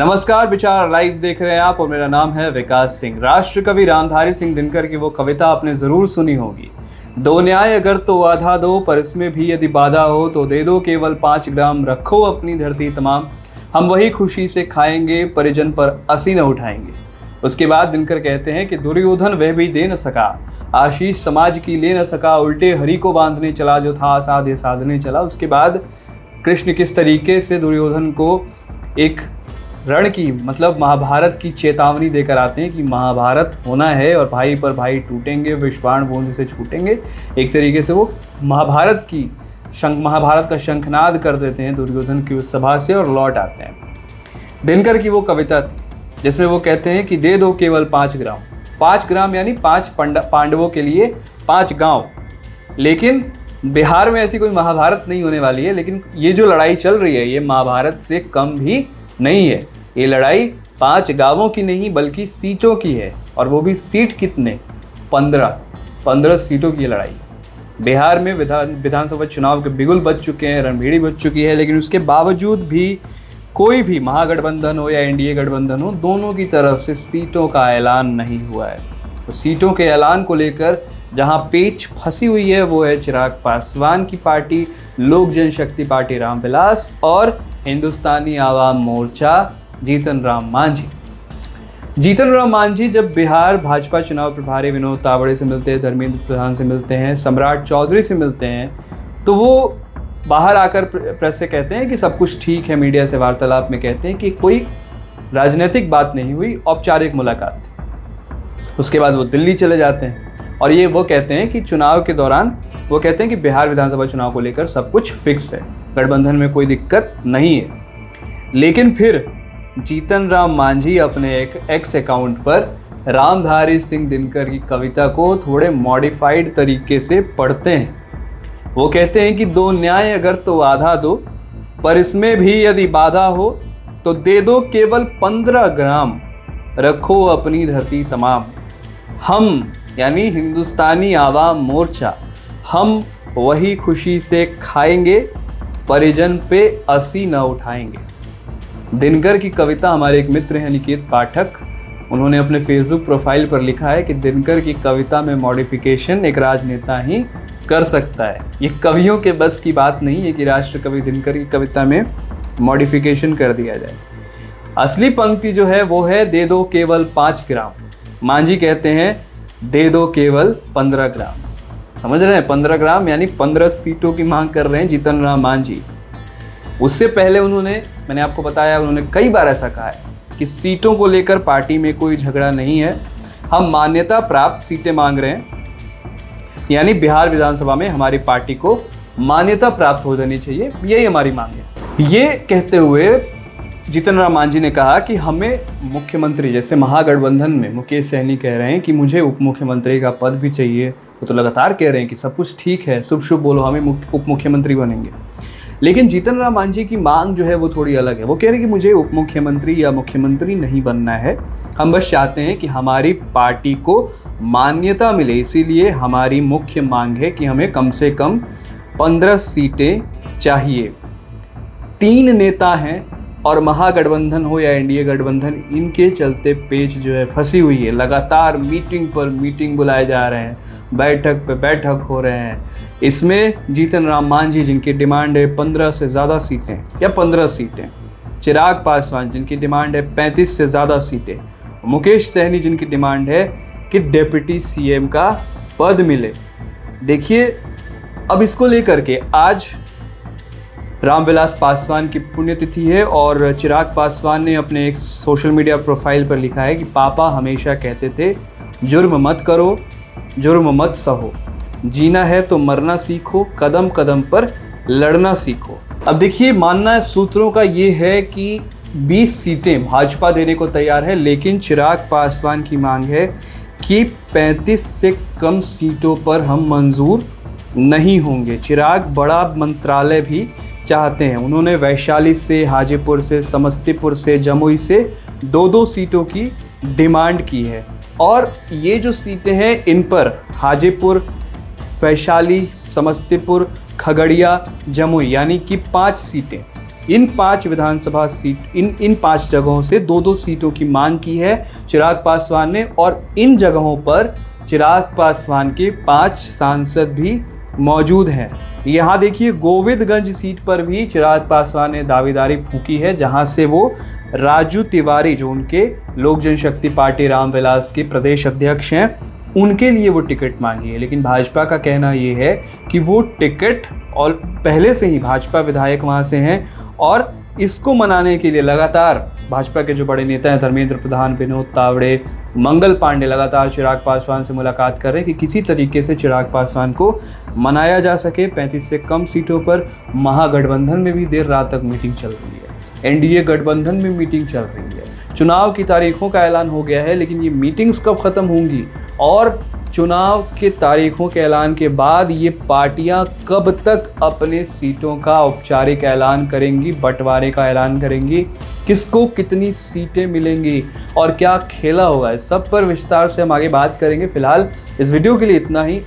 नमस्कार, विचार लाइव देख रहे हैं आप और मेरा नाम है विकास सिंह। राष्ट्र कवि रामधारी सिंह दिनकर की वो कविता आपने जरूर सुनी होगी। दो न्याय अगर तो आधा दो, पर इसमें भी यदि बाधा हो तो दे दो केवल 5 ग्राम, रखो अपनी धरती तमाम, हम वही खुशी से खाएंगे, परिजन पर असी न उठाएंगे। उसके बाद दिनकर कहते हैं कि दुर्योधन वह भी दे न सका, आशीष समाज की ले न सका, उल्टे हरि को बांधने चला, जो था साधे साधने चला। उसके बाद कृष्ण किस तरीके से दुर्योधन को एक रण की मतलब महाभारत की चेतावनी देकर आते हैं कि महाभारत होना है और भाई पर भाई टूटेंगे, विषबाण बूंद से छूटेंगे। एक तरीके से वो महाभारत का शंखनाद कर देते हैं दुर्योधन की उस सभा से और लौट आते हैं। दिनकर की वो कविता थी जिसमें वो कहते हैं कि दे दो केवल 5 ग्राम। 5 ग्राम यानी 5 पांडवों के लिए 5 गांव। लेकिन बिहार में ऐसी कोई महाभारत नहीं होने वाली है, लेकिन ये जो लड़ाई चल रही है ये महाभारत से कम भी नहीं है। ये लड़ाई 5 गांवों की नहीं बल्कि सीटों की है, और वो भी सीट कितने? 15 सीटों की लड़ाई। बिहार में विधानसभा चुनाव के बिगुल बज चुके हैं, रणभेड़ी बज चुकी है, लेकिन उसके बावजूद भी कोई भी महागठबंधन हो या एनडीए गठबंधन हो, दोनों की तरफ से सीटों का ऐलान नहीं हुआ है। तो सीटों के ऐलान को लेकर जहां पेच फंसी हुई है वो है चिराग पासवान की पार्टी, लोक जनशक्ति पार्टी रामविलास और हिंदुस्तानी आवाम मोर्चा जीतन राम मांझी जब बिहार भाजपा चुनाव प्रभारी विनोद तावड़े से मिलते हैं, धर्मेंद्र प्रधान से मिलते हैं, सम्राट चौधरी से मिलते हैं, तो वो बाहर आकर प्रेस से कहते हैं कि सब कुछ ठीक है। मीडिया से वार्तालाप में कहते हैं कि कोई राजनीतिक बात नहीं हुई, औपचारिक मुलाकात थी। उसके बाद वो दिल्ली चले जाते हैं और ये वो कहते हैं कि चुनाव के दौरान वो कहते हैं कि बिहार विधानसभा चुनाव को लेकर सब कुछ फिक्स है, गठबंधन में कोई दिक्कत नहीं है। लेकिन फिर जीतन राम मांझी अपने एक एक्स अकाउंट पर रामधारी सिंह दिनकर की कविता को थोड़े मॉडिफाइड तरीके से पढ़ते हैं। वो कहते हैं कि दो न्याय अगर तो आधा दो, पर इसमें भी यदि बाधा हो तो दे दो केवल 15 ग्राम, रखो अपनी धरती तमाम। हम यानी हिंदुस्तानी आवाम मोर्चा, हम वही खुशी से खाएंगे, परिजन पे असी न उठाएंगे। दिनकर की कविता हमारे एक मित्र हैं निकेत पाठक, उन्होंने अपने फेसबुक प्रोफाइल पर लिखा है कि दिनकर की कविता में मॉडिफिकेशन एक राजनेता ही कर सकता है। ये कवियों के बस की बात नहीं है कि राष्ट्र कवि दिनकर की कविता में मॉडिफिकेशन कर दिया जाए। असली पंक्ति जो है वो है दे दो केवल 5 ग्राम। मांझी कहते हैं दे दो केवल 15 ग्राम। समझ रहे हैं? 15 ग्राम यानी 15 सीटों की मांग कर रहे हैं जीतन राम मांझी। उससे पहले मैंने आपको बताया, उन्होंने कई बार ऐसा कहा है कि सीटों को लेकर पार्टी में कोई झगड़ा नहीं है, हम मान्यता प्राप्त सीटें मांग रहे हैं, यानी बिहार विधानसभा में हमारी पार्टी को मान्यता प्राप्त हो जानी चाहिए, यही हमारी मांग है। ये कहते हुए जीतन राम मांझी ने कहा कि हमें मुख्यमंत्री, जैसे महागठबंधन में मुकेश सहनी कह रहे हैं कि मुझे उप मुख्यमंत्री का पद भी चाहिए, वो तो लगातार कह रहे हैं कि सब कुछ ठीक है, शुभ शुभ बोलो, हमें उप मुख्यमंत्री बनेंगे। लेकिन जीतन राम मांझी की मांग जो है वो थोड़ी अलग है। वो कह रहे हैं कि मुझे उप मुख्यमंत्री या मुख्यमंत्री नहीं बनना है, हम बस चाहते हैं कि हमारी पार्टी को मान्यता मिले, इसीलिए हमारी मुख्य मांग है कि हमें कम से कम 15 सीटें चाहिए। 3 नेता हैं और महागठबंधन हो या एनडीए गठबंधन, इनके चलते पेच जो है फंसी हुई है। लगातार मीटिंग पर मीटिंग बुलाए जा रहे हैं, बैठक पे बैठक हो रहे हैं। इसमें जीतन राम मांझी जिनकी डिमांड है 15 से ज़्यादा सीटें या 15 सीटें, चिराग पासवान जिनकी डिमांड है 35 से ज़्यादा सीटें, मुकेश सहनी जिनकी डिमांड है कि डिप्टी सीएम का पद मिले। देखिए, अब इसको लेकर के आज रामविलास पासवान की पुण्यतिथि है और चिराग पासवान ने अपने एक सोशल मीडिया प्रोफाइल पर लिखा है कि पापा हमेशा कहते थे जुर्म मत करो, जुर्म मत सहो, जीना है तो मरना सीखो, कदम कदम पर लड़ना सीखो। अब देखिए, मानना सूत्रों का ये है कि 20 सीटें भाजपा देने को तैयार है, लेकिन चिराग पासवान की मांग है कि 35 से कम सीटों पर हम मंजूर नहीं होंगे। चिराग बड़ा मंत्रालय भी चाहते हैं। उन्होंने वैशाली से, हाजीपुर से, समस्तीपुर से, जमुई से 2-2 सीटों की डिमांड की है। और ये जो सीटें हैं इन पर हाजीपुर, वैशाली, समस्तीपुर, खगड़िया, जमुई यानी कि 5 सीटें, इन 5 विधानसभा सीट इन 5 जगहों से 2-2 सीटों की मांग की है चिराग पासवान ने, और इन जगहों पर चिराग पासवान के 5 सांसद भी मौजूद हैं। यहाँ देखिए गोविंदगंज सीट पर भी चिराग पासवान ने दावेदारी फूंकी है, जहां से वो राजू तिवारी, जो उनके लोक जनशक्ति पार्टी रामविलास के प्रदेश अध्यक्ष हैं, उनके लिए वो टिकट मांगी है। लेकिन भाजपा का कहना ये है कि वो टिकट और पहले से ही भाजपा विधायक वहाँ से हैं, और इसको मनाने के लिए लगातार भाजपा के जो बड़े नेता हैं धर्मेंद्र प्रधान, विनोद तावड़े, मंगल पांडे लगातार चिराग पासवान से मुलाकात कर रहे हैं कि किसी तरीके से चिराग पासवान को मनाया जा सके। 35 से कम सीटों पर महागठबंधन में भी देर रात तक मीटिंग चल रही है, एनडीए गठबंधन में मीटिंग चल रही है, चुनाव की तारीखों का ऐलान हो गया है, लेकिन ये मीटिंग्स कब ख़त्म होंगी और चुनाव के तारीखों के ऐलान के बाद ये पार्टियां कब तक अपने सीटों का औपचारिक ऐलान करेंगी, बंटवारे का ऐलान करेंगी, किसको कितनी सीटें मिलेंगी और क्या खेला होगा, इस सब पर विस्तार से हम आगे बात करेंगे। फिलहाल इस वीडियो के लिए इतना ही।